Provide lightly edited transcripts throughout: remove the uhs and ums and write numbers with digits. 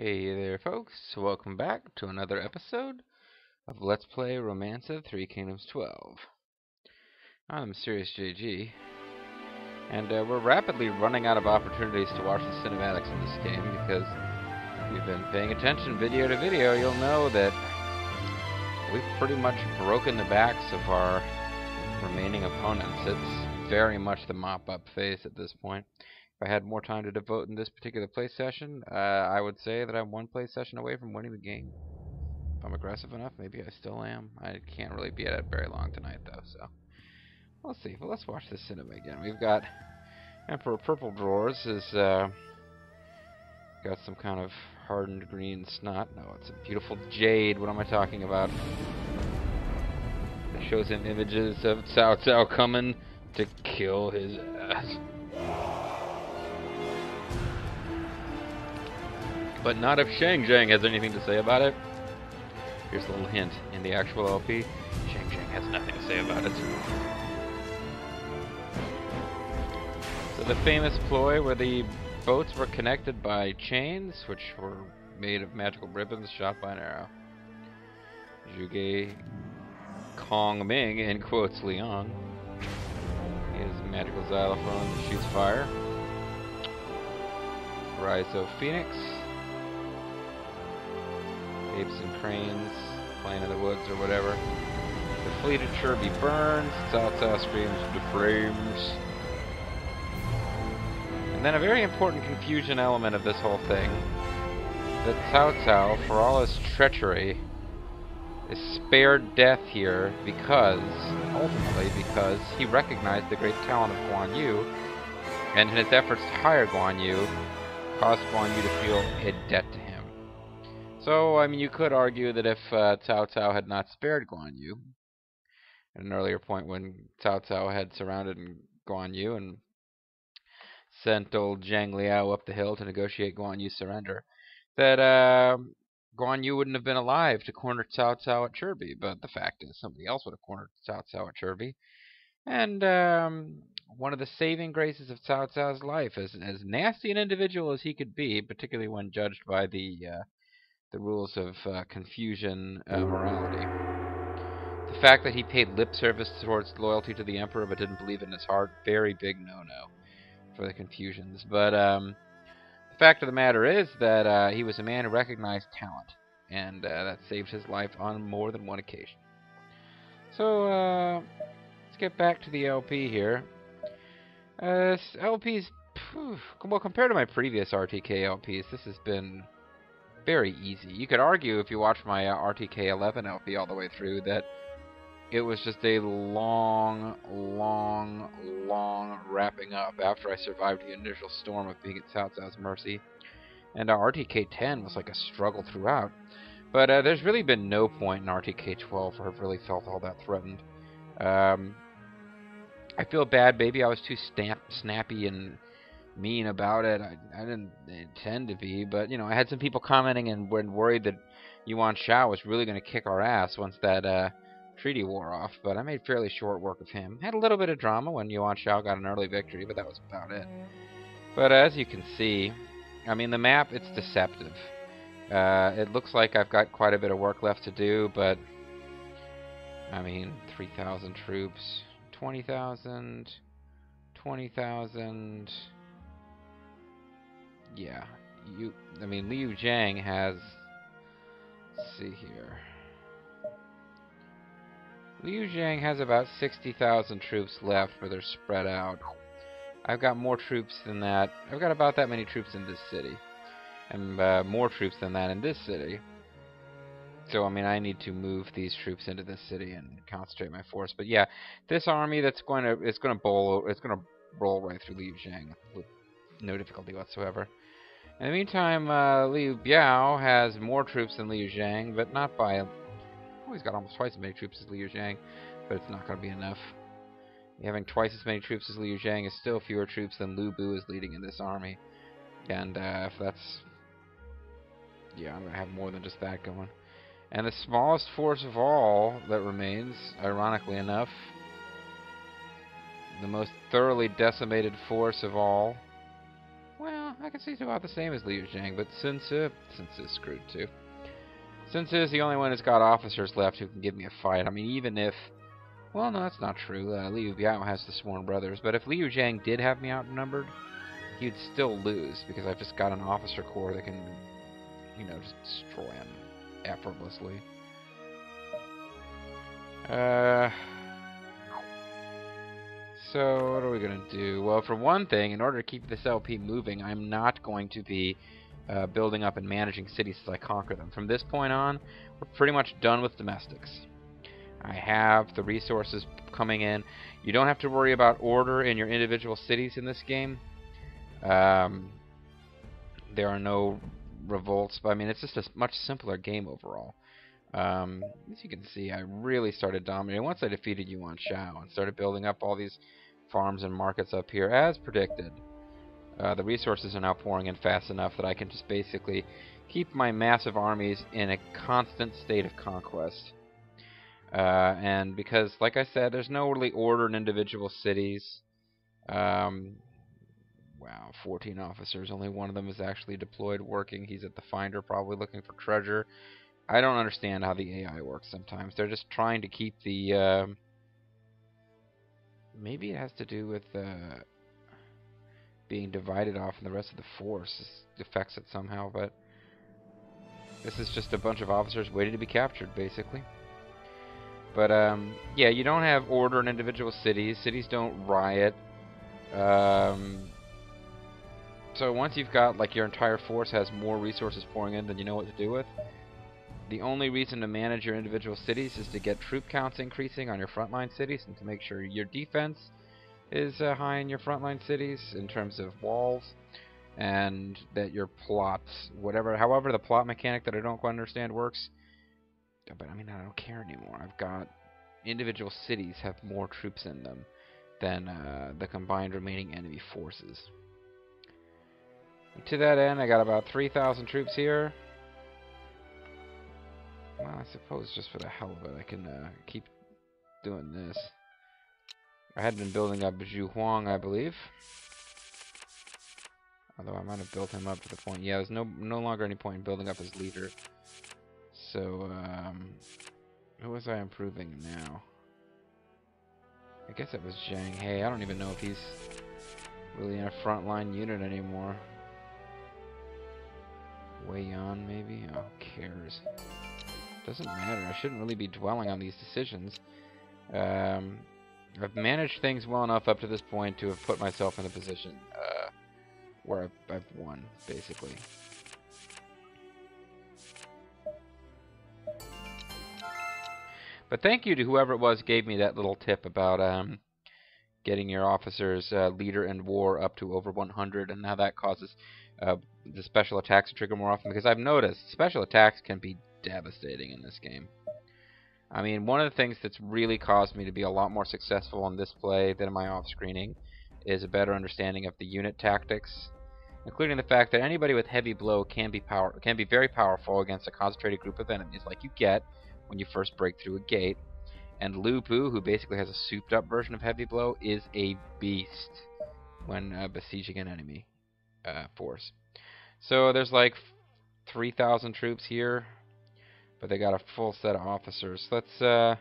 Hey there, folks. Welcome back to another episode of Let's Play Romance of the Three Kingdoms 12. I'm Serious JG, and we're rapidly running out of opportunities to watch the cinematics in this game because if you've been paying attention video to video, you'll know that we've pretty much broken the backs of our remaining opponents. It's very much the mop-up phase at this point. If I had more time to devote in this particular play session, I would say that I'm one play session away from winning the game. If I'm aggressive enough, maybe I still am. I can't really be at it very long tonight, though, so we'll see. But let's watch this cinema again. We've got Emperor Purple Drawers has got some kind of hardened green snot. No, it's a beautiful jade. What am I talking about? It shows him images of Cao Cao coming to kill his ass. But not if Shang Zhang has anything to say about it. Here's a little hint. In the actual LP, Shang Zhang has nothing to say about it. So the famous ploy where the boats were connected by chains, which were made of magical ribbons shot by an arrow. Zhuge Kong Ming, in quotes, Liang. He has a magical xylophone that shoots fire. Rise of Phoenix. Apes and cranes playing in the woods or whatever. The fleet of Cherby burns. Cao Cao screams to flames. And then a very important confusion element of this whole thing. That Cao Cao, for all his treachery, is spared death here ultimately because he recognized the great talent of Guan Yu, and in his efforts to hire Guan Yu, caused Guan Yu to feel a debt to him. So, I mean, you could argue that if Cao Cao had not spared Guan Yu, at an earlier point when Cao Cao had surrounded Guan Yu and sent old Zhang Liao up the hill to negotiate Guan Yu's surrender, that Guan Yu wouldn't have been alive to corner Cao Cao at Cherby. But the fact is, somebody else would have cornered Cao Cao at Cherby. And one of the saving graces of Cao Cao's life, as nasty an individual as he could be, particularly when judged by the rules of Confucian morality. The fact that he paid lip service towards loyalty to the Emperor but didn't believe it in his heart, very big no-no for the Confucians. But the fact of the matter is that he was a man who recognized talent, and that saved his life on more than one occasion. So let's get back to the LP here. LP's, well, compared to my previous RTK LPs, this has been very easy. You could argue, if you watch my RTK 11 LP all the way through, that it was just a long wrapping up after I survived the initial storm of being at Cao Cao's mercy. And RTK 10 was like a struggle throughout. But there's really been no point in RTK 12 where I've really felt all that threatened. I feel bad, maybe I was too snappy and mean about it. I didn't intend to be, but, you know, I had some people commenting and were worried that Yuan Shao was really going to kick our ass once that treaty wore off, but I made fairly short work of him. Had a little bit of drama when Yuan Shao got an early victory, but that was about it. But as you can see, I mean, the map, it's deceptive. It looks like I've got quite a bit of work left to do, but, I mean, 3,000 troops, 20,000, 20,000... Yeah, I mean, Liu Zhang has, let's see here. Liu Zhang has about 60,000 troops left, but they're spread out. I've got more troops than that. I've got about that many troops in this city, and more troops than that in this city. So, I mean, I need to move these troops into this city and concentrate my force. But yeah, this army it's going to roll right through Liu Zhang with no difficulty whatsoever. In the meantime, Liu Biao has more troops than Liu Zhang, but not by... Oh, he's got almost twice as many troops as Liu Zhang, but it's not going to be enough. Having twice as many troops as Liu Zhang is still fewer troops than Lu Bu is leading in this army. And if that's... Yeah, I'm going to have more than just that going. And the smallest force of all that remains, ironically enough, the most thoroughly decimated force of all... Well, I can see it's about the same as Liu Zhang, but Sun Tzu is screwed too. Sun Tzu is the only one who's got officers left who can give me a fight. I mean, even if... Well, no, that's not true. Liu Biao has the Sworn Brothers, but if Liu Zhang did have me outnumbered, he'd still lose, because I've just got an officer corps that can, you know, just destroy him effortlessly. So, what are we going to do? Well, for one thing, in order to keep this LP moving, I'm not going to be building up and managing cities as I conquer them. From this point on, we're pretty much done with domestics. I have the resources coming in. You don't have to worry about order in your individual cities in this game. There are no revolts, but I mean, it's just a much simpler game overall. As you can see, I really started dominating once I defeated Yuan Shao and started building up all these farms and markets up here, as predicted. The resources are now pouring in fast enough that I can just basically keep my massive armies in a constant state of conquest. And because, like I said, there's no really order in individual cities. Wow, 14 officers. Only one of them is actually deployed working. He's at the Finder, probably looking for treasure. I don't understand how the AI works sometimes. They're just trying to keep the... maybe it has to do with being divided off and the rest of the force affects it somehow, but this is just a bunch of officers waiting to be captured, basically. But, yeah, you don't have order in individual cities. Cities don't riot. So once you've got, like, your entire force has more resources pouring in than you know what to do with, the only reason to manage your individual cities is to get troop counts increasing on your frontline cities and to make sure your defense is high in your frontline cities in terms of walls, and that your plots, however the plot mechanic that I don't quite understand works. But I mean, I don't care anymore. I've got individual cities have more troops in them than the combined remaining enemy forces. And to that end, I got about 3,000 troops here. Well, I suppose just for the hell of it, I can keep doing this. I had been building up Zhu Huang, I believe. Although I might have built him up to the point... Yeah, there's no longer any point in building up his leader. So, who was I improving now? I guess it was Zhang He. I don't even know if he's really in a frontline unit anymore. Wei Yan, maybe? Oh, who cares? Doesn't matter. I shouldn't really be dwelling on these decisions. I've managed things well enough up to this point to have put myself in a position where I've won, basically. But thank you to whoever it was gave me that little tip about getting your officer's leader in war up to over 100, and how that causes the special attacks to trigger more often, because I've noticed special attacks can be devastating in this game. I mean, one of the things that's really caused me to be a lot more successful on this play than in my off-screening is a better understanding of the unit tactics, including the fact that anybody with heavy blow can be very powerful against a concentrated group of enemies, like you get when you first break through a gate. And Lu Bu, who basically has a souped-up version of heavy blow, is a beast when besieging an enemy force. So there's like 3,000 troops here, but they got a full set of officers. Let's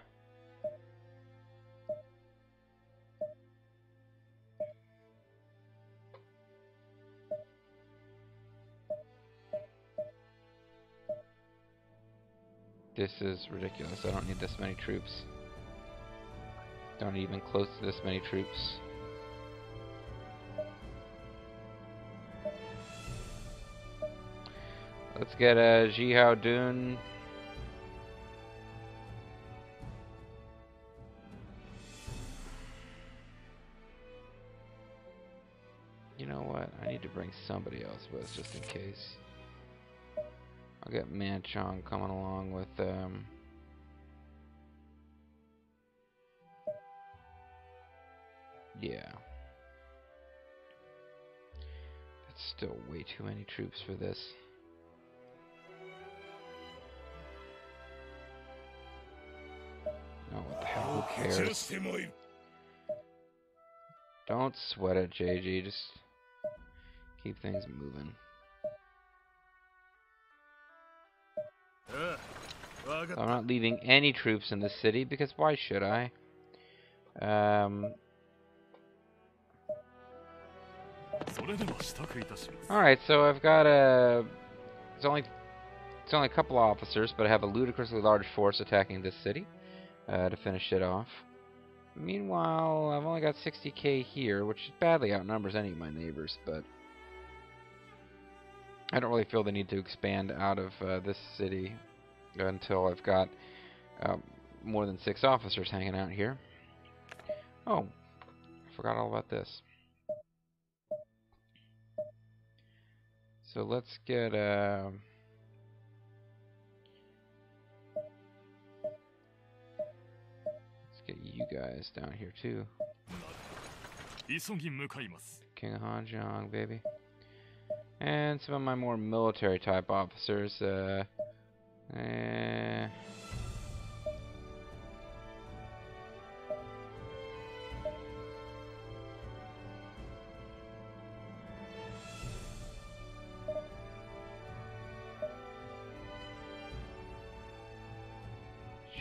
this is ridiculous. I don't need this many troops. Don't need even close to this many troops. Let's get a Jihao Dun. You know what? I need to bring somebody else with us just in case. I'll get Manchong coming along with yeah. That's still way too many troops for this. Oh, what the hell? Who cares? Don't sweat it, JG. Just Keep things moving. I'm not leaving any troops in the city, because why should I? Alright, so I've got a... It's only a couple officers, but I have a ludicrously large force attacking this city to finish it off. Meanwhile, I've only got 60k here, which badly outnumbers any of my neighbors, but I don't really feel the need to expand out of this city until I've got more than 6 officers hanging out here. Oh, I forgot all about this. So let's get you guys down here too. King of Han Zhong, baby. And some of my more military type officers.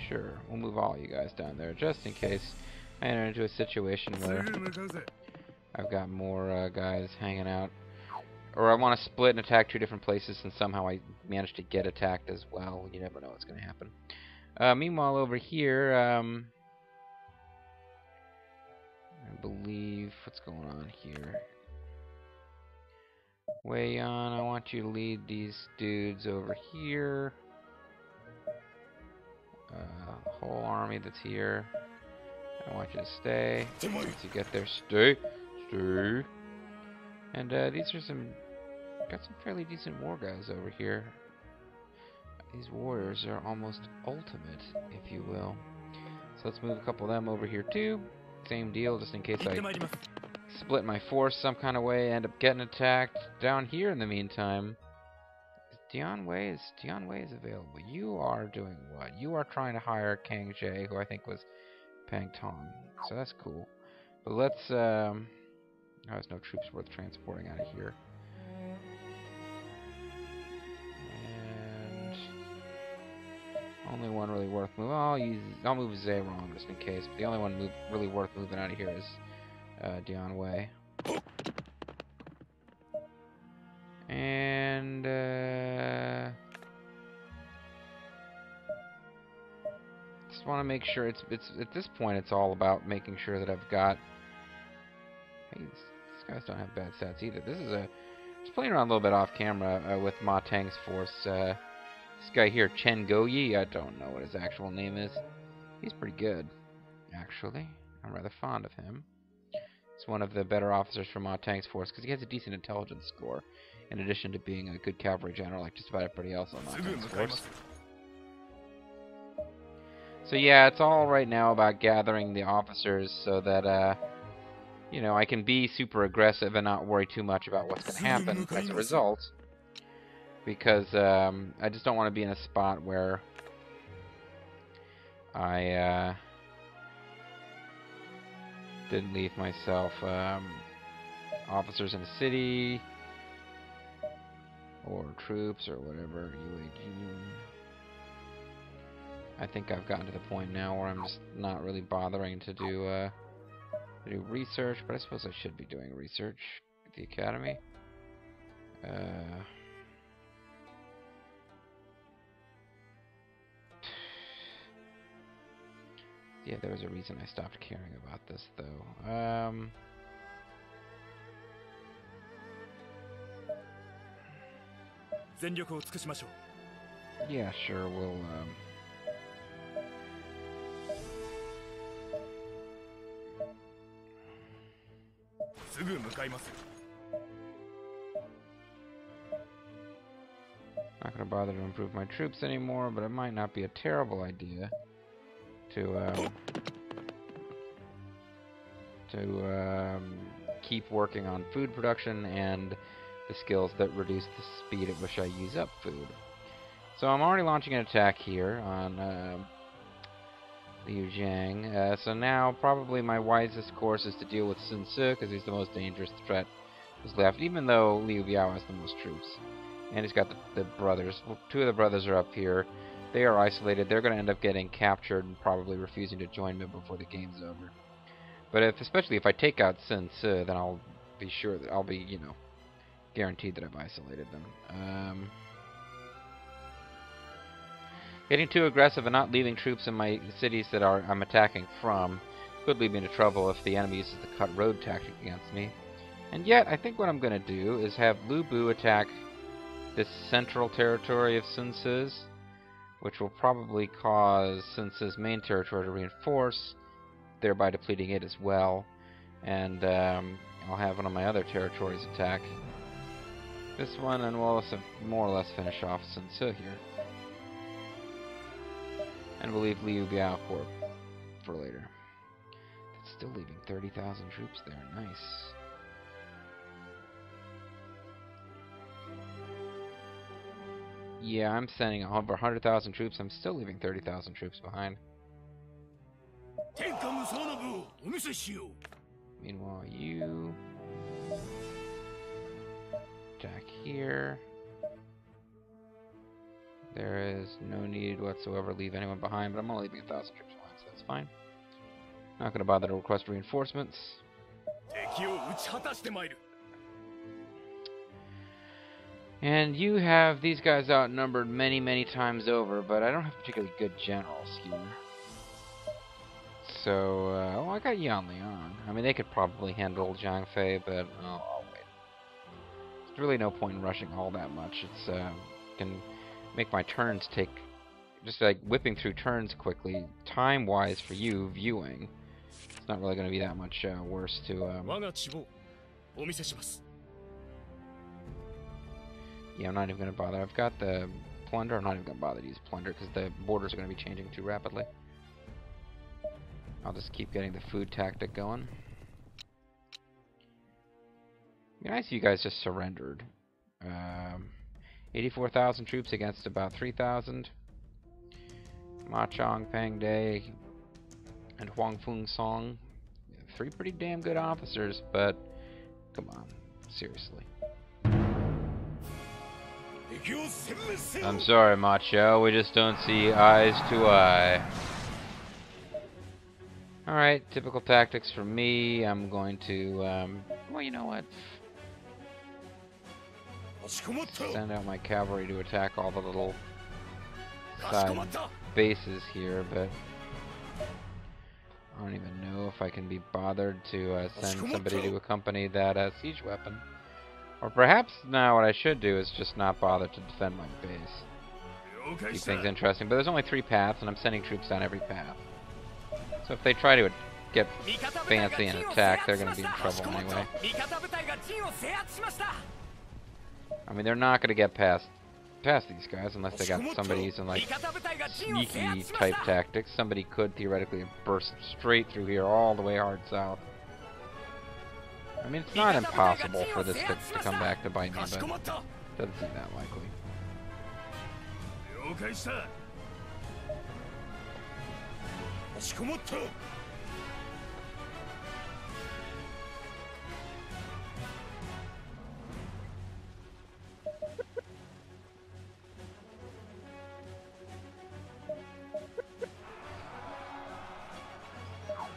Sure, we'll move all you guys down there just in case I enter into a situation where I've got more guys hanging out. Or I want to split and attack 2 different places and somehow I manage to get attacked as well. You never know what's going to happen. Meanwhile, over here, I believe... What's going on here? Wei Yan, I want you to lead these dudes over here. Whole army that's here. I want you to stay. Once you get there, stay. And these are got some fairly decent war guys over here. These warriors are almost ultimate, if you will. So let's move a couple of them over here too. Same deal, just in case I split my force some kind of way, end up getting attacked. Down here in the meantime, Dian Wei is available. You are doing what? You are trying to hire Kang Jie, who I think was Pang Tong. So that's cool. But let's there's no troops worth transporting out of here. And only one really worth moving. I'll move Zerong just in case. But the only one really worth moving out of here is Dian Wei. And just want to make sure it's at this point it's all about making sure that I've got. Hey, these guys don't have bad stats either. This is just playing around a little bit off camera with Ma Tang's force. This guy here, Chen Goyi, I don't know what his actual name is. He's pretty good, actually. I'm rather fond of him. It's one of the better officers from Ma Tang's force because he has a decent intelligence score, in addition to being a good cavalry general like just about everybody else on Ma Tang's force. So yeah, it's all right now about gathering the officers so that, you know, I can be super aggressive and not worry too much about what's going to happen as a result. Because I just don't want to be in a spot where I didn't leave myself officers in the city or troops or whatever. I think I've gotten to the point now where I'm just not really bothering to do research, but I suppose I should be doing research at the academy. Yeah, there was a reason I stopped caring about this, though. Yeah, sure, we'll, not gonna bother to improve my troops anymore, but it might not be a terrible idea to keep working on food production and the skills that reduce the speed at which I use up food. So I'm already launching an attack here on Liu Jiang. So now probably my wisest course is to deal with Sun Ce, because he's the most dangerous threat is left, even though Liu Biao has the most troops. And he's got the brothers. Well, 2 of the brothers are up here. They are isolated. They're going to end up getting captured and probably refusing to join me before the game's over. But especially if I take out Sun Ce, then I'll be sure that I'll be, you know, guaranteed that I've isolated them. Getting too aggressive and not leaving troops in my cities that I'm attacking from could lead me into trouble if the enemy uses the cut road tactic against me. And yet, I think what I'm going to do is have Lu Bu attack this central territory of Sun Ce's, which will probably cause Sun Ce's main territory to reinforce, thereby depleting it as well. And I'll have one of my other territories attack this one, and we'll also more or less finish off Sun Ce here. And we'll leave Liu Biao for later. That's still leaving 30,000 troops there. Nice. Yeah, I'm sending over 100,000 troops. I'm still leaving 30,000 troops behind. Meanwhile, you attack here. There is no need whatsoever to leave anyone behind, but I'm only leaving 1,000 troops behind, so that's fine. Not going to bother to request reinforcements. And you have these guys outnumbered many, many times over, but I don't have particularly good generals here. So, oh, I got Yan Liang. I mean, they could probably handle Zhang Fei, but I'll wait. There's really no point in rushing all that much. It's can make my turns take, just like whipping through turns quickly, time-wise for you viewing. It's not really going to be that much worse to. Yeah, I'm not even going to bother. I've got the plunder. I'm not even going to bother to use plunder because the borders are going to be changing too rapidly. I'll just keep getting the food tactic going. Be nice if you guys just surrendered. 84,000 troops against about 3,000. Ma Chong, Pang Day, and Huang Fung Song. 3 pretty damn good officers, but come on, seriously. I'm sorry, Macho, we just don't see eyes to eye. Alright, typical tactics for me. I'm going to, well, you know what? Send out my cavalry to attack all the little side bases here, but I don't even know if I can be bothered to send somebody to accompany that siege weapon. Or perhaps now what I should do is just not bother to defend my base. Keep things interesting, but there's only 3 paths, and I'm sending troops down every path. So if they try to get fancy and attack, they're going to be in trouble anyway. I mean, they're not going to get past these guys unless they got somebody using like sneaky type tactics. Somebody could theoretically burst straight through here all the way hard south. I mean, it's not impossible for this to come back to bite me, but doesn't seem that likely.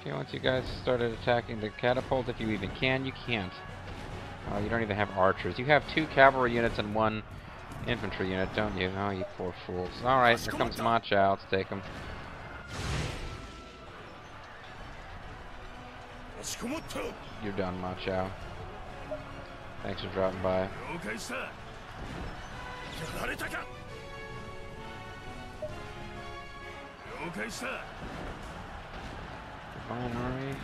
Okay, once you guys started attacking the catapult, if you even can, you can't. You don't even have archers. You have 2 cavalry units and 1 infantry unit, don't you? Oh, you poor fools. Alright, here comes Ma Chao. Let's take him. You're done, Ma Chao. Thanks for dropping by. Fine, alright.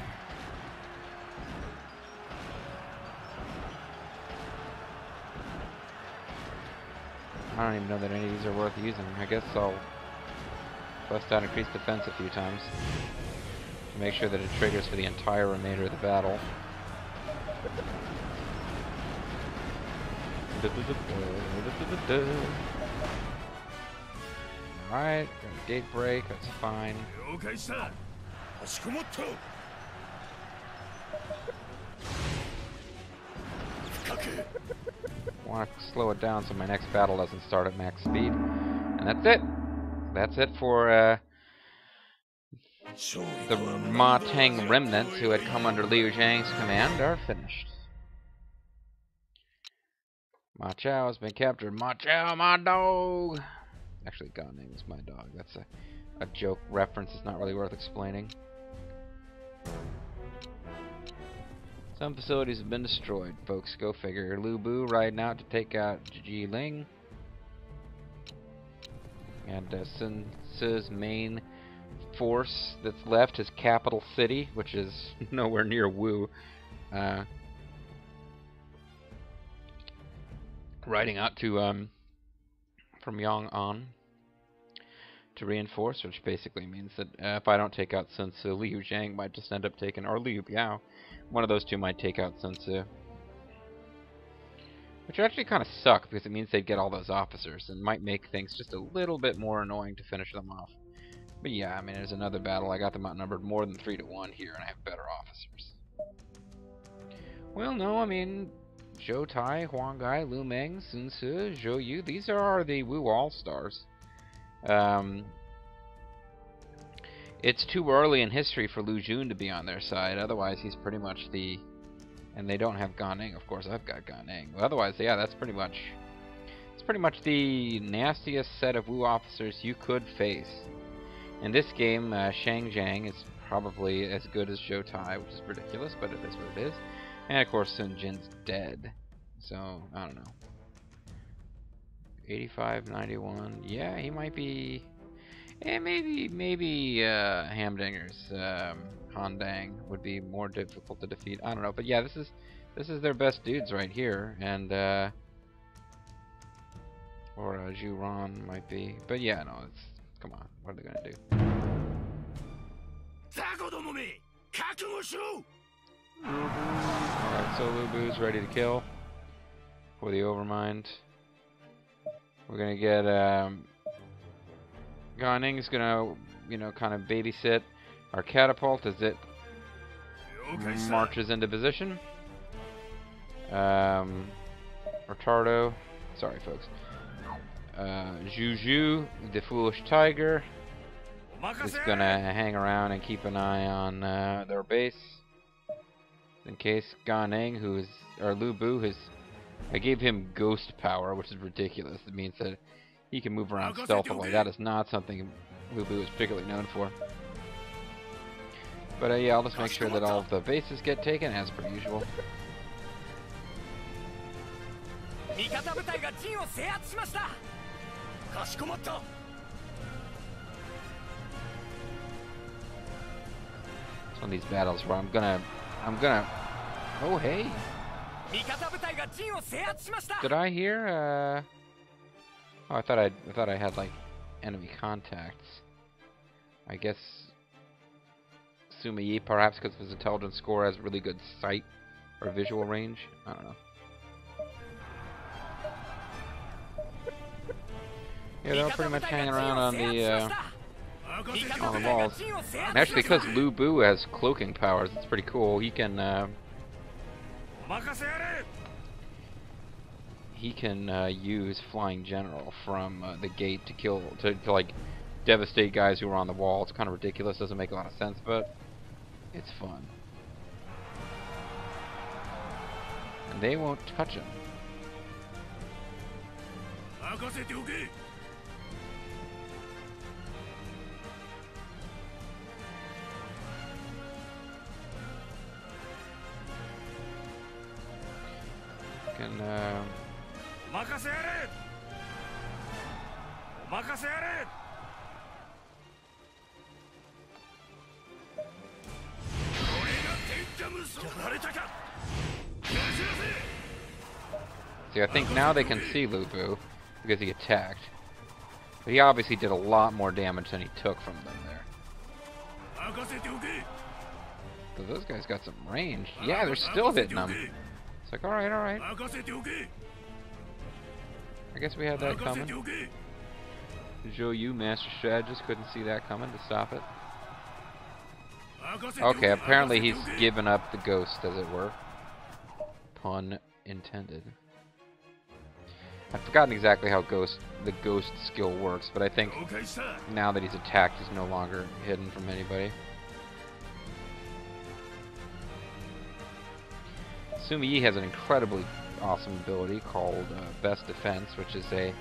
I don't even know that any of these are worth using. I guess I'll bust out increased defense a few times to make sure that it triggers for the entire remainder of the battle. Alright, got a gate break, that's fine. I want to slow it down so my next battle doesn't start at max speed. And that's it. That's it for the Ma Teng remnants who had come under Liu Zhang's command are finished. Ma Chao has been captured. Ma Chao, my dog! Actually, God name is my dog. That's a joke reference. It's not really worth explaining. Some facilities have been destroyed, folks. Go figure. Lu Bu riding out to take out Ji Ling. And Sun Ce's main force that's left, his capital city, which is nowhere near Wu, riding out to from Yong'an to reinforce, which basically means that if I don't take out Sun Ce, Liu Zhang might just end up taking, or Liu Biao, one of those two might take out Sun Ce. Which actually kind of suck, because it means they'd get all those officers, and might make things just a little bit more annoying to finish them off. But yeah, I mean, there's another battle. I got them outnumbered more than 3-1 here, and I have better officers. Well, no, I mean, Zhou Tai, Huang Gai, Lu Meng, Sun Ce, Zhou Yu, these are the Wu All-Stars. It's too early in history for Lu Jun to be on their side. Otherwise, he's pretty much the... And they don't have Gan Ning. Of course, I've got Gan Ning. But otherwise, yeah, that's pretty much... It's pretty much the nastiest set of Wu officers you could face. In this game, Shang Zhang is probably as good as Zhou Tai, which is ridiculous, but it is what it is. And of course, Sun Jin's dead. So, I don't know. 85, 91. Yeah, he might be... Yeah, maybe Hamdinger's Han Dang would be more difficult to defeat. I don't know, but yeah, this is their best dudes right here, and or Zhu Ran might be, but yeah, no, it's come on, what are they gonna do? Alright, so Lu Bu's ready to kill for the Overmind. We're gonna get Gan Ning's gonna, you know, kind of babysit our catapult as it marches into position. Retardo, sorry folks. Juju, the foolish tiger, is gonna hang around and keep an eye on their base in case Gan Ning, or Lu Bu, I gave him ghost power, which is ridiculous. It means that he can move around stealthily. That is not something Lu Bu is particularly known for. But yeah, I'll just make sure that all of the bases get taken as per usual. It's one of these battles where I'm gonna oh hey, did I hear oh, I thought I had like enemy contacts. I guess Sima Yi, perhaps because of his intelligence score, has really good sight or visual range. I don't know. Yeah, they're pretty much hanging around on the walls. And actually, because Lu Bu has cloaking powers, it's pretty cool. He can use Flying General from the gate to kill, to like devastate guys who are on the wall. It's kind of ridiculous, doesn't make a lot of sense, but it's fun. And they won't touch him. Can see, I think now they can see Lu Bu because he attacked. But he obviously did a lot more damage than he took from them there. So those guys got some range. Yeah, they're still hitting them. It's like, alright, alright. I guess we had that coming. Zhou Yu, Master Strategist, couldn't see that coming to stop it. Okay, apparently he's given up the ghost, as it were. Pun intended. I've forgotten exactly how the ghost skill works, but I think now that he's attacked, he's no longer hidden from anybody. Sumi Yi has an incredibly awesome ability called Best Defense, which is a,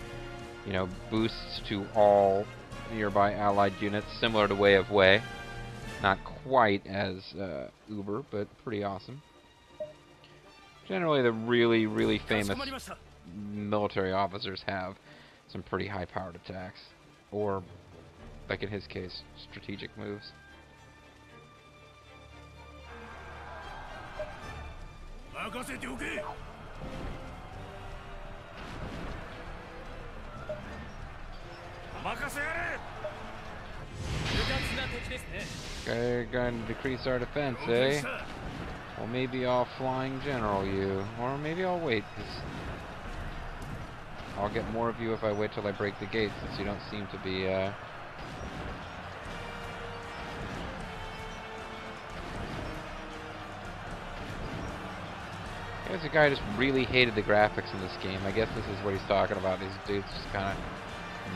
boosts to all nearby allied units, similar to Way of Wei. Not quite as uber, but pretty awesome. Generally, the really, really famous military officers have some pretty high-powered attacks, or, like in his case, strategic moves. Okay, going to decrease our defense, eh? Well, maybe I'll flying general you, or maybe I'll wait, because I'll get more of you if I wait till I break the gate, since you don't seem to be, There's a guy who just really hated the graphics in this game. I guess this is what he's talking about. These dudes just kind of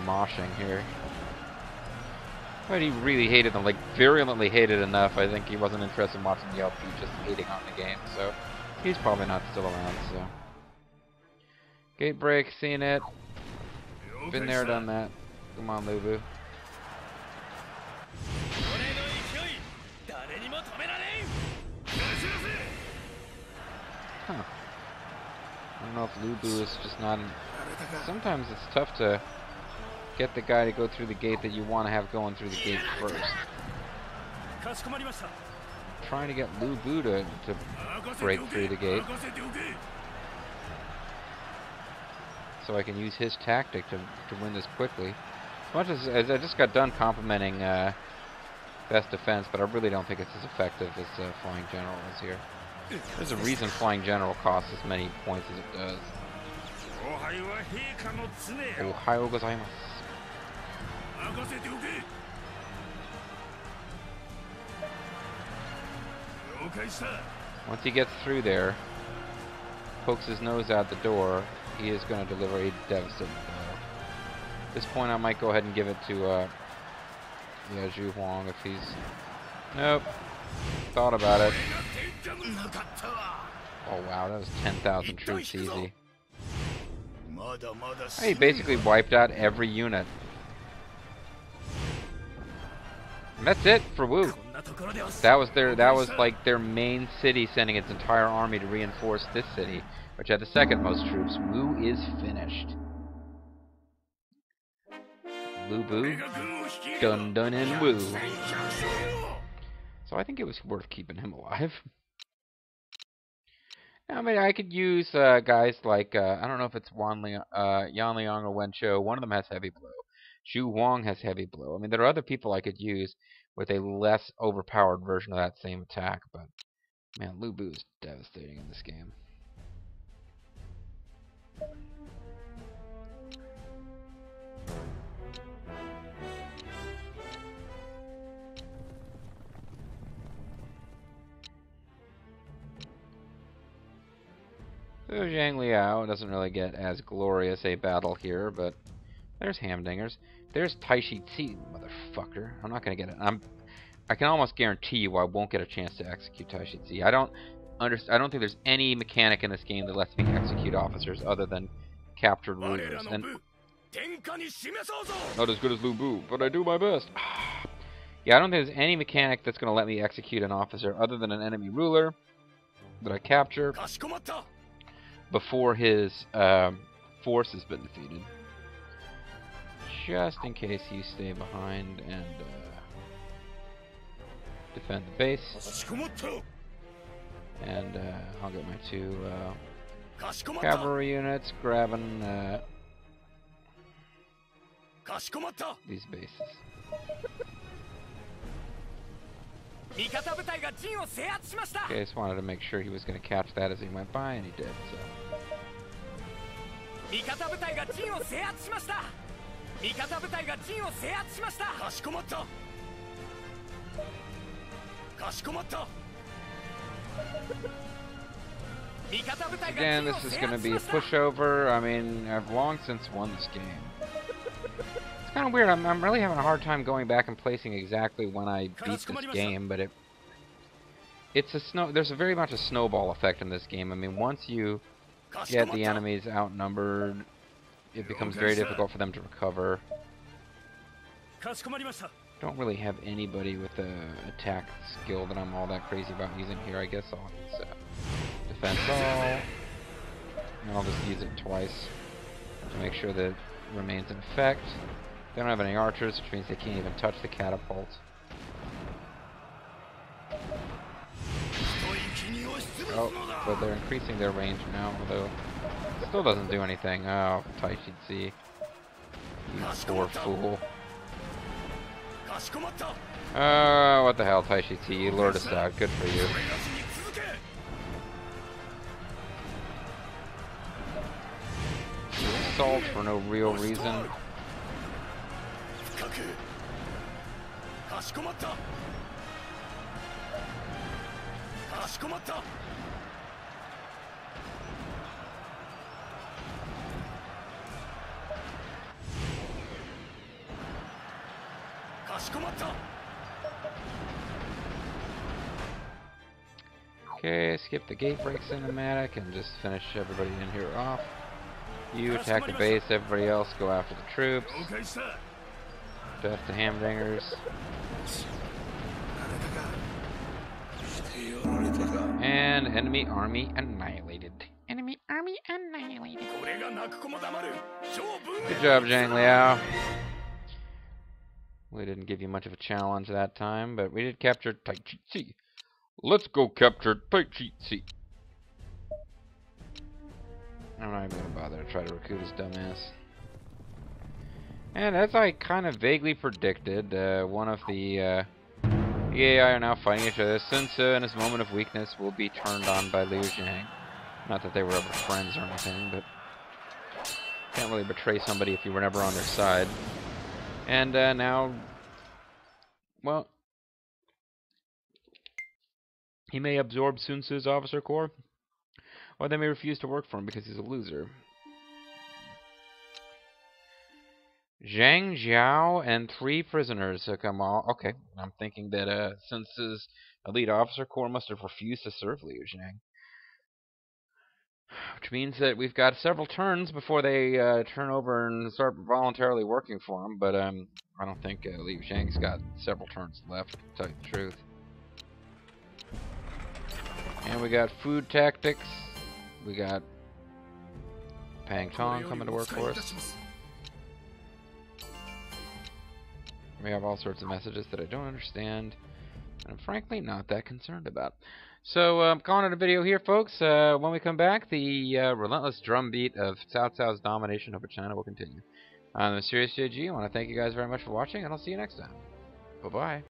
moshing here. But he really hated them, like virulently hated enough. I think he wasn't interested in watching the LP, just hating on the game. So he's probably not still around. So gate break, seen it. Been there, done that. Come on, Lubu. Huh. I don't know if Lubu is just not... Sometimes it's tough to get the guy to go through the gate that you want to have going through the gate first. Trying to get Lubu to break through the gate, so I can use his tactic to win this quickly. As much as I just got done complimenting Best Defense, but I really don't think it's as effective as Flying General is here. There's a reason Flying General costs as many points as it does. Ohayou gozaimasu. Once he gets through there, pokes his nose out the door, he is going to deliver a devastating blow. At this point, I might go ahead and give it to Zhu Huang if he's... Nope. Thought about it. Oh wow, that was 10,000 troops easy. He basically wiped out every unit. And that's it for Wu. That was like their main city, sending its entire army to reinforce this city, which had the second most troops. Wu is finished. Lubu, dun dun and Wu. So I think it was worth keeping him alive. I mean, I could use guys like, I don't know if it's Yan Liang or Wen Chou. One of them has heavy blow. Zhu Huang has heavy blow. I mean, there are other people I could use with a less overpowered version of that same attack, but man, Lubu is devastating in this game. So Zhang Liao doesn't really get as glorious a battle here, but there's Hamdingers. There's Taishi Ci, motherfucker. I'm not gonna get it. I can almost guarantee you I won't get a chance to execute Taishi Ci. I don't think there's any mechanic in this game that lets me execute officers other than captured rulers. And not as good as Lubu, but I do my best. Yeah, I don't think there's any mechanic that's gonna let me execute an officer other than an enemy ruler that I capture before his force has been defeated. Just in case you stay behind and defend the base. And I'll get my two cavalry units grabbing these bases. Okay, just wanted to make sure he was going to catch that as he went by, and he did, so. Again, this is going to be a pushover. I mean, I've long since won this game. It's kind of weird. I'm really having a hard time going back and placing exactly when I beat this game, but there's very much a snowball effect in this game. I mean, once you get the enemies outnumbered, it becomes very difficult for them to recover. Don't really have anybody with a attack skill that I'm all that crazy about using here. I guess I'll use defense all, and I'll just use it twice to make sure that it remains in effect. They don't have any archers, which means they can't even touch the catapult. Oh, but they're increasing their range now, although it still doesn't do anything. Oh, Taishi C. You poor fool. What the hell, Taishi T, you lured us out. Good for you. Assault for no real reason. Okay, skip the gate break cinematic and just finish everybody in here off. You attack the base, everybody else go after the troops. Death to Hamdingers. And enemy army annihilated. Enemy army annihilated. Good job, Zhang Liao. We didn't give you much of a challenge that time, but we did capture Taichi C. Let's go capture Taichi C. I'm not even going to bother to try to recruit his dumbass. And as I kind of vaguely predicted, one of the AI are now fighting each other. Sun Tzu, in his moment of weakness, will be turned on by Liu Zhang. Not that they were ever friends or anything, but can't really betray somebody if you were never on their side. And now, well, he may absorb Sun Tzu's officer corps, or they may refuse to work for him because he's a loser. Zhang Jiao and 3 prisoners have come on. Okay, I'm thinking that Sun Tzu's elite officer corps must have refused to serve Liu Zhang. Which means that we've got several turns before they turn over and start voluntarily working for him, but I don't think Liu Zhang's got several turns left, to tell you the truth. And we got food tactics. We got Pang Tong coming to work for us. We have all sorts of messages that I don't understand, and I'm frankly not that concerned about. So I'm calling it a video here, folks. When we come back, the relentless drumbeat of Cao Cao's domination over China will continue. I'm the Serious JG. I want to thank you guys very much for watching, and I'll see you next time. Bye-bye.